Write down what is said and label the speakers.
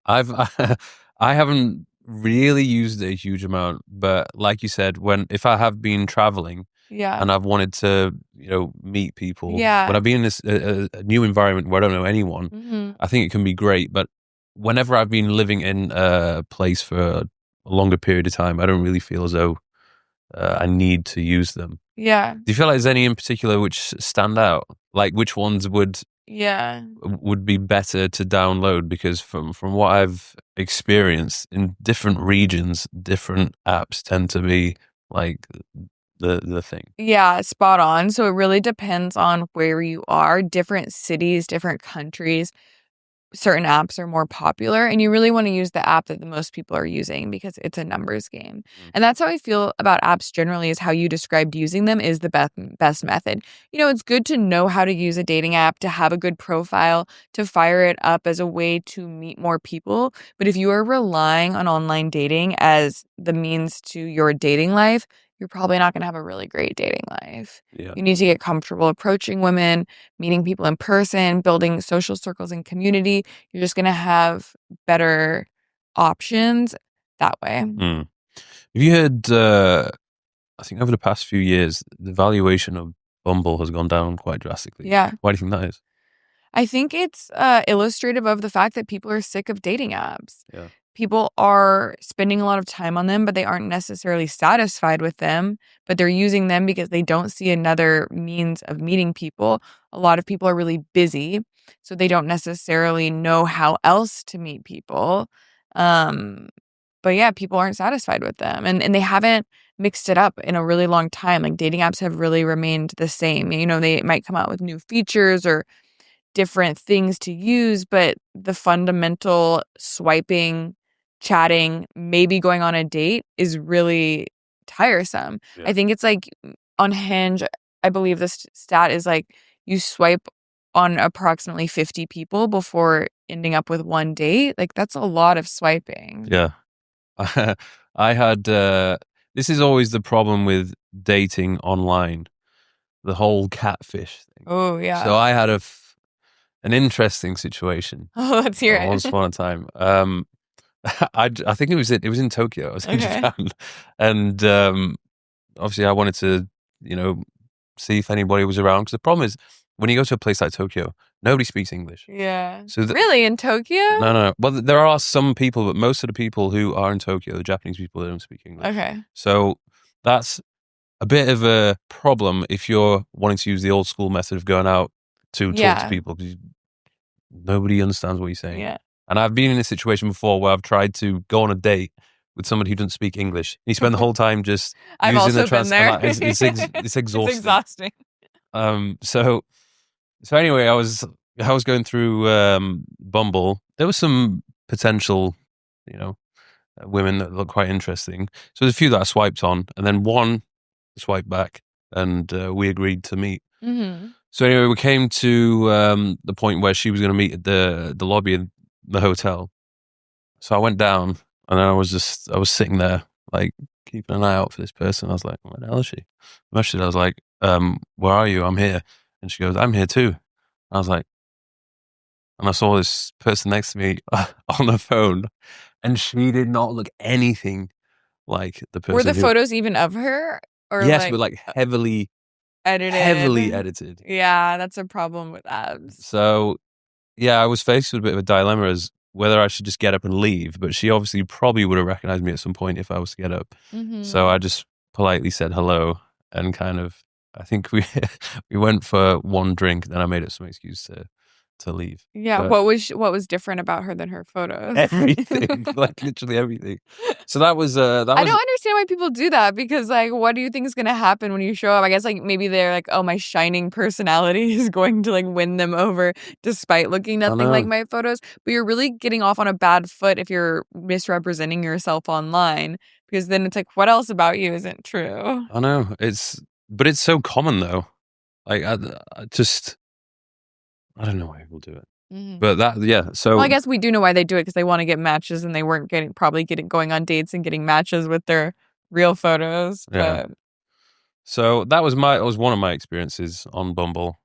Speaker 1: I've I haven't really used it a huge amount, but like you said, if I have been traveling
Speaker 2: Yeah.
Speaker 1: and I've wanted to, meet people, when
Speaker 2: Yeah.
Speaker 1: I've been in this a new environment where I don't know anyone,
Speaker 2: Hmm.
Speaker 1: I think it can be great. But whenever I've been living in a place for a longer period of time, I don't really feel as though I need to use them.
Speaker 2: Yeah.
Speaker 1: Do you feel like there's any in particular which stand out? Like which ones
Speaker 2: Yeah.
Speaker 1: would be better to download? Because from what I've experienced in different regions, different apps tend to be like the thing.
Speaker 2: Yeah, spot on. So it really depends on where you are. Different cities, different countries, certain apps are more popular, and you really want to use the app that the most people are using because it's a numbers game.
Speaker 1: Mm.
Speaker 2: And that's how I feel about apps generally, is how you described using them is the best method. It's good to know how to use a dating app, to have a good profile, to fire it up as a way to meet more people. But if you are relying on online dating as the means to your dating life, you're probably not going to have a really great dating life.
Speaker 1: Yeah.
Speaker 2: You need to get comfortable approaching women, meeting people in person, building social circles and community. You're just going to have better options that way.
Speaker 1: Mm. Have you heard? I think over the past few years, the valuation of Bumble has gone down quite drastically.
Speaker 2: Yeah.
Speaker 1: Why do you think that is?
Speaker 2: I think it's illustrative of the fact that people are sick of dating apps.
Speaker 1: Yeah.
Speaker 2: People are spending a lot of time on them, but they aren't necessarily satisfied with them, but they're using them because they don't see another means of meeting people. A lot of people are really busy, so they don't necessarily know how else to meet people. Um, but yeah, people aren't satisfied with them, and they haven't mixed it up in a really long time. Like, dating apps have really remained the same. They might come out with new features or different things to use, but the fundamental swiping, chatting, maybe going on a date is really tiresome. I
Speaker 1: Yeah.
Speaker 2: think it's like on Hinge, I believe this stat is like you swipe on approximately 50 people before ending up with one date. Like, that's a lot of swiping.
Speaker 1: Yeah. I had. This is always the problem with dating online, the whole catfish thing.
Speaker 2: Oh,
Speaker 1: So
Speaker 2: yeah.
Speaker 1: I had an interesting situation
Speaker 2: Oh, let's hear
Speaker 1: once
Speaker 2: it.
Speaker 1: upon a time. I think it was in Tokyo. I was in
Speaker 2: Okay.
Speaker 1: Japan, and obviously I wanted to you know see if anybody was around. Because the problem is when you go to a place like Tokyo, nobody speaks English.
Speaker 2: Yeah.
Speaker 1: So
Speaker 2: Really? In Tokyo?
Speaker 1: no. Well, there are some people, but most of the people who are in Tokyo, the Japanese people, they don't speak English.
Speaker 2: Okay.
Speaker 1: So that's a bit of a problem if you're wanting to use the old school method of going out to talk to
Speaker 2: Yeah.
Speaker 1: people because nobody understands what you're saying.
Speaker 2: Yeah.
Speaker 1: And I've been in a situation before where I've tried to go on a date with somebody who doesn't speak English. You spend the whole time just
Speaker 2: I've
Speaker 1: using the
Speaker 2: also been
Speaker 1: trans, and
Speaker 2: there.
Speaker 1: it's
Speaker 2: It's
Speaker 1: exhausting.
Speaker 2: exhausting.
Speaker 1: So anyway, I was going through Bumble. There was some potential, you know, women that looked quite interesting. So there's a few that I swiped on, and then one swiped back, and we agreed to meet.
Speaker 2: Mhm.
Speaker 1: So anyway, we came to the point where she was going to meet at the lobby of the hotel. So I went down, and I was sitting there like keeping an eye out for this person. I was like, "Where the hell is she?" Messaged her, I was like, "Where are you? I'm here." And she goes, "I'm here too." I was like, and I saw this person next to me on the phone, and she did not look anything like the
Speaker 2: Were
Speaker 1: person
Speaker 2: the
Speaker 1: who.
Speaker 2: photos even of her, or
Speaker 1: Yes,
Speaker 2: like
Speaker 1: but like heavily, heavily
Speaker 2: edited?
Speaker 1: edited.
Speaker 2: Yeah, that's a problem with apps.
Speaker 1: So yeah, I was faced with a bit of a dilemma as whether I should just get up and leave, but she obviously probably would have recognized me at some point if I was to get up. So I
Speaker 2: Mhm.
Speaker 1: just politely said hello and kind of, I think we we went for one drink, then I made up some excuse to leave.
Speaker 2: Yeah,
Speaker 1: But
Speaker 2: what was different about her than her photos?
Speaker 1: everything, like literally everything. So that
Speaker 2: I
Speaker 1: was
Speaker 2: don't understand why people do that, because, like, what do you think is gonna happen when you show up? I guess, like, maybe they're like, "Oh, my shining personality is going to, like, win them over despite looking
Speaker 1: I
Speaker 2: nothing like
Speaker 1: know,
Speaker 2: my photos." But you're really getting off on a bad foot if you're misrepresenting yourself online, because then it's like, what else about you isn't true?
Speaker 1: I know. But it's so common though. Like I just I don't know why people do it.
Speaker 2: Mhm.
Speaker 1: But that yeah.
Speaker 2: Well, I
Speaker 1: So
Speaker 2: guess we do know why they do it, because they wanna get matches, and they weren't getting going on dates and getting matches with their real photos,
Speaker 1: yeah.
Speaker 2: but
Speaker 1: So that was one of my experiences on Bumble.